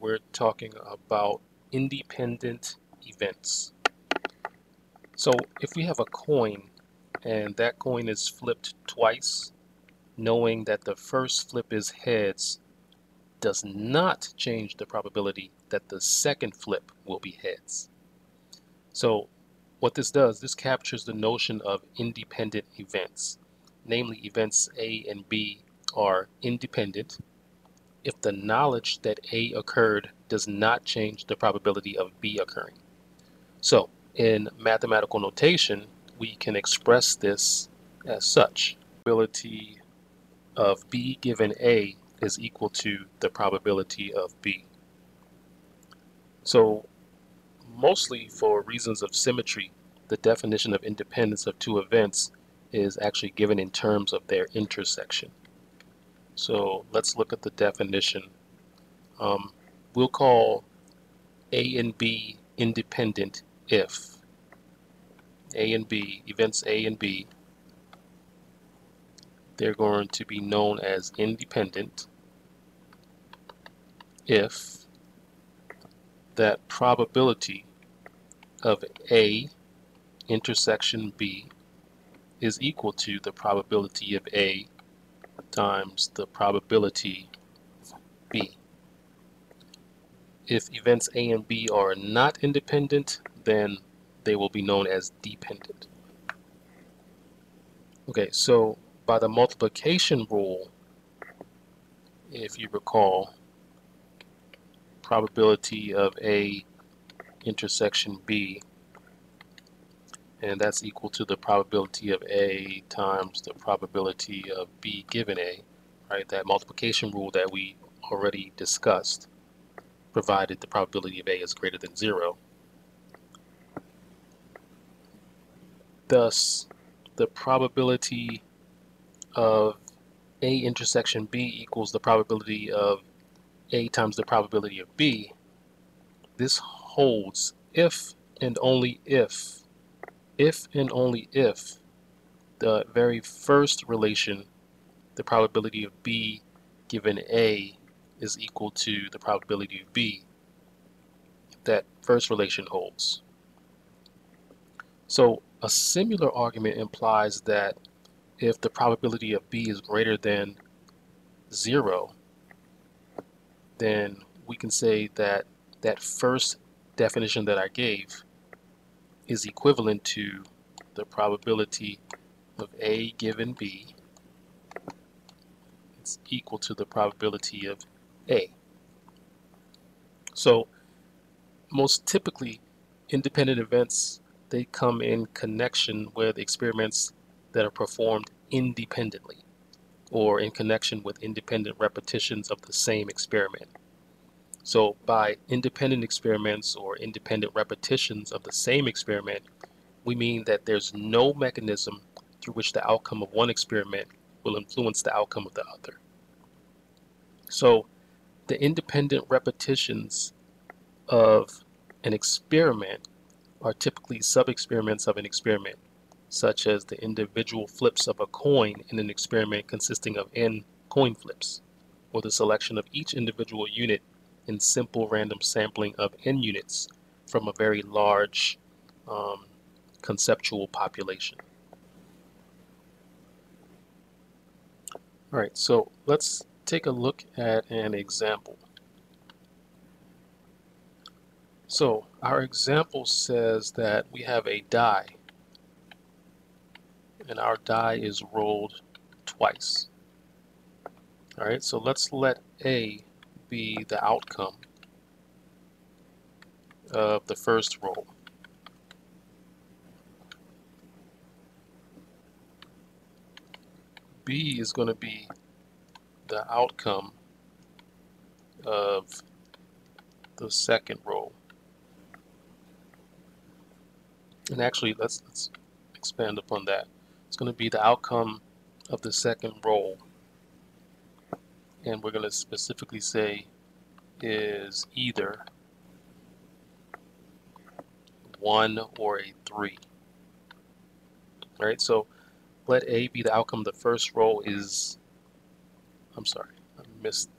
we're talking about independent events. So if we have a coin and that coin is flipped twice, knowing that the first flip is heads does not change the probability that the second flip will be heads. So what this does, this captures the notion of independent events. Namely, events A and B are independent if the knowledge that A occurred does not change the probability of B occurring. So in mathematical notation, we can express this as such. Probability of B given A is equal to the probability of B. So mostly for reasons of symmetry, the definition of independence of two events is actually given in terms of their intersection. So let's look at the definition. We'll call A and B independent if events A and B, they're going to be known as independent if that probability of A intersection B is equal to the probability of A times the probability of B. If events A and B are not independent, then they will be known as dependent. Okay, so by the multiplication rule, if you recall, probability of A intersection B, and that's equal to the probability of A times the probability of B given A, right? That multiplication rule that we already discussed, provided the probability of A is greater than 0. Thus, the probability of A intersection B equals the probability of A times the probability of B. This holds if and only if the very first relation, the probability of B given A is equal to the probability of B. That first relation holds. So a similar argument implies that if the probability of B is greater than 0, then we can say that that first definition that I gave is equivalent to the probability of A given B. It's equal to the probability of A. So most typically, independent events, they come in connection with experiments that are performed independently, or in connection with independent repetitions of the same experiment. So by independent experiments or independent repetitions of the same experiment, we mean that there's no mechanism through which the outcome of one experiment will influence the outcome of the other. So the independent repetitions of an experiment are typically sub-experiments of an experiment, such as the individual flips of a coin in an experiment consisting of n coin flips, or the selection of each individual unit in simple random sampling of n units from a very large conceptual population. All right, so let's take a look at an example. So our example says that we have a die, and our die is rolled twice. All right, so let's let A be the outcome of the first roll. B is going to be the outcome of the second roll. And actually, let's expand upon that. It's going to be the outcome of the second roll. And we're going to specifically say is either 1 or a 3. All right, so let A be the outcome of the first roll is, I'm sorry, I missed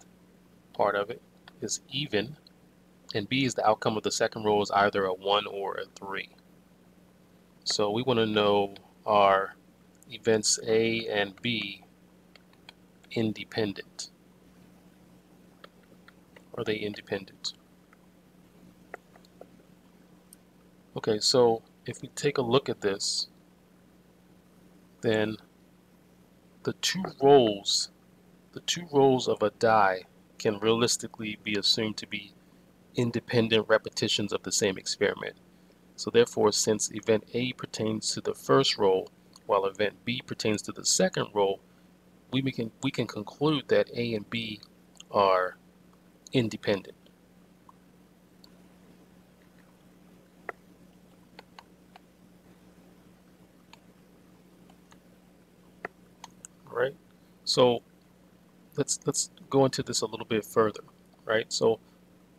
part of it, is even. and B is the outcome of the second row is either a 1 or a 3. So we want to know, are events A and B independent? Are they independent? Okay, so if we take a look at this, then the two rows of a die can realistically be assumed to be independent repetitions of the same experiment. So therefore, since event A pertains to the first row, while event B pertains to the second row, we can conclude that A and B are independent. Right? So let's go into this a little bit further. Right? So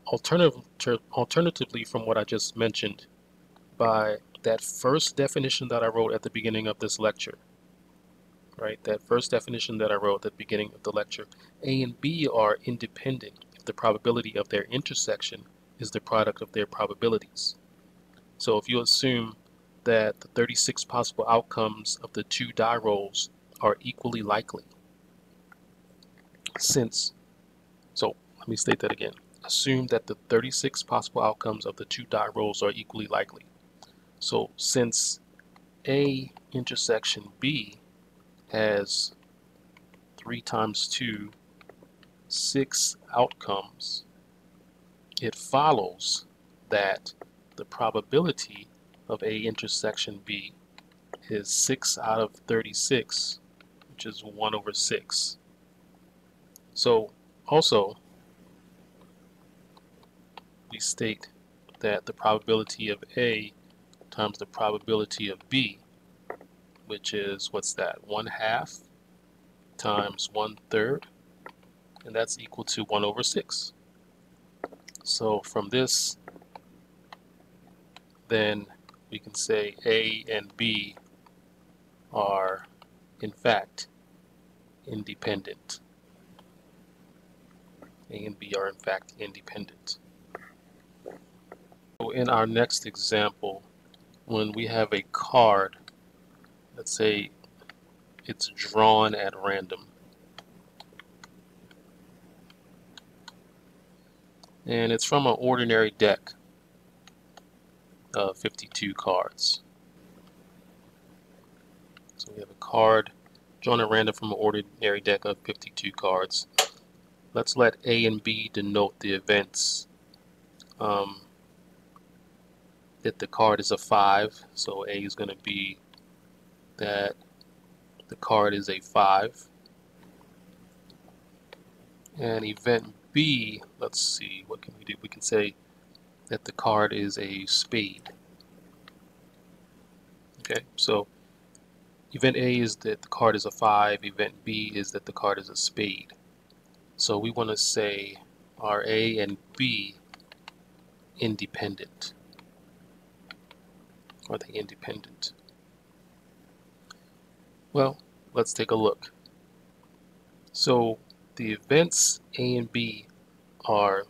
alternatively from what I just mentioned, by that first definition that I wrote at the beginning of this lecture, right? That first definition that I wrote at the beginning of the lecture, A and B are independent if the probability of their intersection is the product of their probabilities. So if you assume that the 36 possible outcomes of the two die rolls are equally likely, let me state that again. Assume that the 36 possible outcomes of the two die rolls are equally likely. So since A intersection B has 3 times 2, 6 outcomes, it follows that the probability of A intersection B is 6 out of 36, which is 1 over 6. So also, we state that the probability of A times the probability of B, which is, what's that, 1/2 times 1/3, and that's equal to 1 over 6. So from this, then we can say A and B are in fact independent. A and B are in fact independent. So in our next example, when we have a card, let's say it's drawn at random, and it's from an ordinary deck of 52 cards. So we have a card drawn at random from an ordinary deck of 52 cards. Let's let A and B denote the events. That the card is a 5, so A is going to be that the card is a 5. And event B, let's see, what can we do? We can say that the card is a spade. Okay, so event A is that the card is a 5, event B is that the card is a spade. So we want to say, are A and B independent? Are they independent? Well, let's take a look. So the events A and B are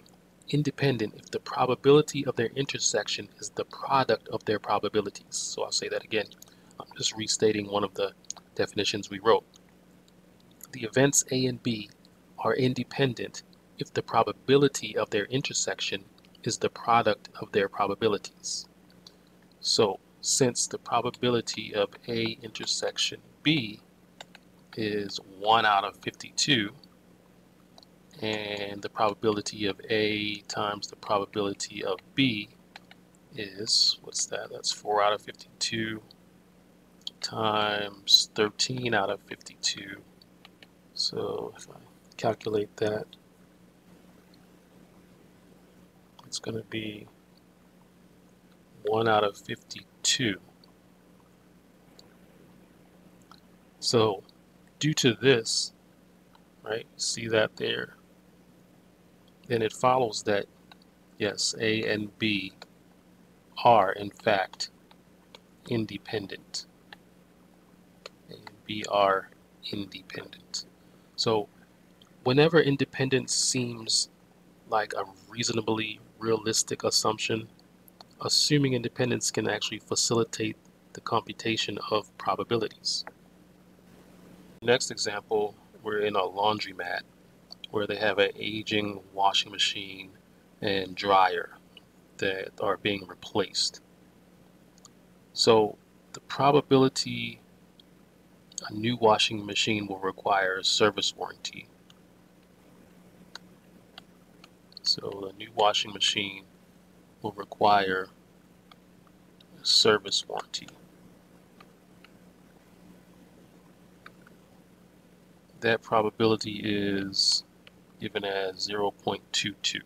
independent if the probability of their intersection is the product of their probabilities. So I'll say that again. I'm just restating one of the definitions we wrote. The events A and B are independent if the probability of their intersection is the product of their probabilities. So since the probability of A intersection B is 1 out of 52, and the probability of A times the probability of B is, what's that? That's 4 out of 52 times 13 out of 52. So if I calculate that, it's going to be 1 out of 52. So due to this, right, see that there, then it follows that, yes, A and B are in fact independent. A and B are independent. So whenever independence seems like a reasonably realistic assumption, assuming independence can actually facilitate the computation of probabilities. Next example, we're in a laundromat where they have an aging washing machine and dryer that are being replaced. So the probability a new washing machine will require a service warranty. So the new washing machine will require a service warranty. That probability is given as 0.22.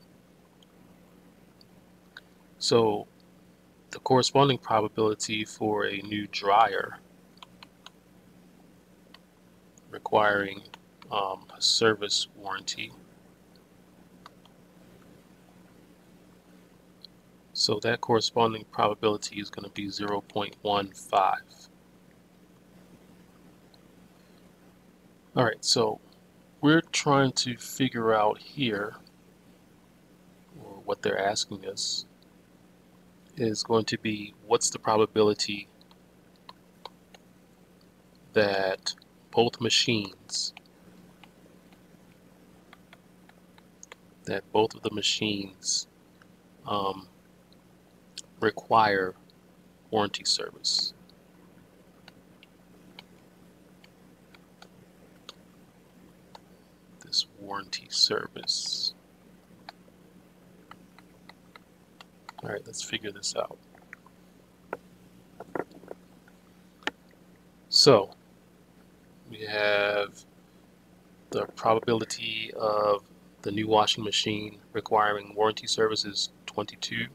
So the corresponding probability for a new dryer requiring a service warranty, so that corresponding probability is going to be 0.15. All right, so we're trying to figure out here, or what they're asking us is going to be, what's the probability that both of the machines require warranty service. This warranty service. All right, let's figure this out. So we have the probability of the new washing machine requiring warranty service is 22%,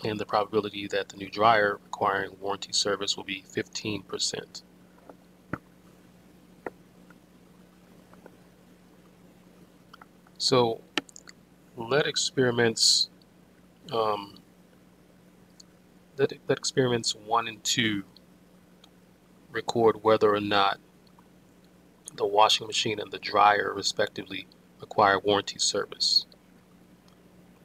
and the probability that the new dryer requiring warranty service will be 15%. So let experiments 1 and 2 record whether or not the washing machine and the dryer respectively require warranty service.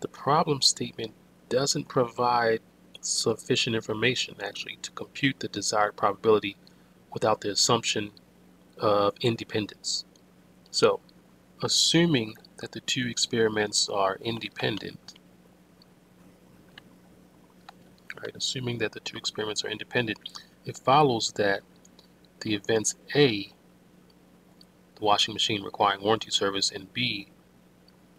The problem statement doesn't provide sufficient information actually to compute the desired probability without the assumption of independence. So assuming that the two experiments are independent, right, assuming that the two experiments are independent, it follows that the events A, the washing machine requiring warranty service, and B,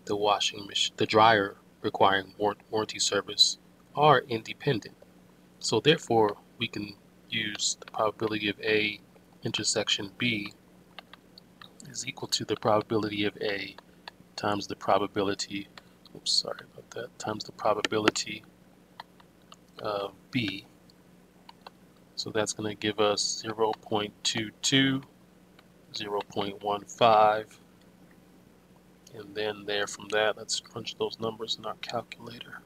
the dryer requiring warranty service, are independent. So therefore, we can use the probability of A intersection B is equal to the probability of A times the probability, times the probability of B. So that's going to give us 0.22, 0.15, and then there from that, let's crunch those numbers in our calculator.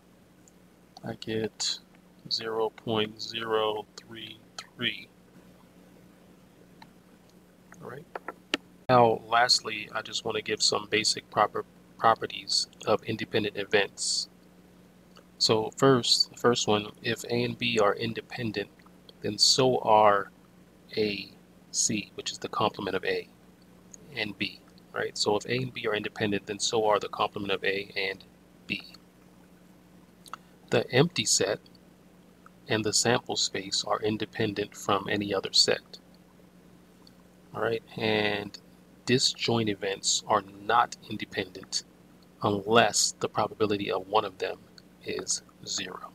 I get 0.033. All right. Now, lastly, I just want to give some basic properties of independent events. So the first one, if A and B are independent, then so are A, C, which is the complement of A, and B, right? So if A and B are independent, then so are the complement of A and B. The empty set and the sample space are independent from any other set. All right, and disjoint events are not independent unless the probability of one of them is 0.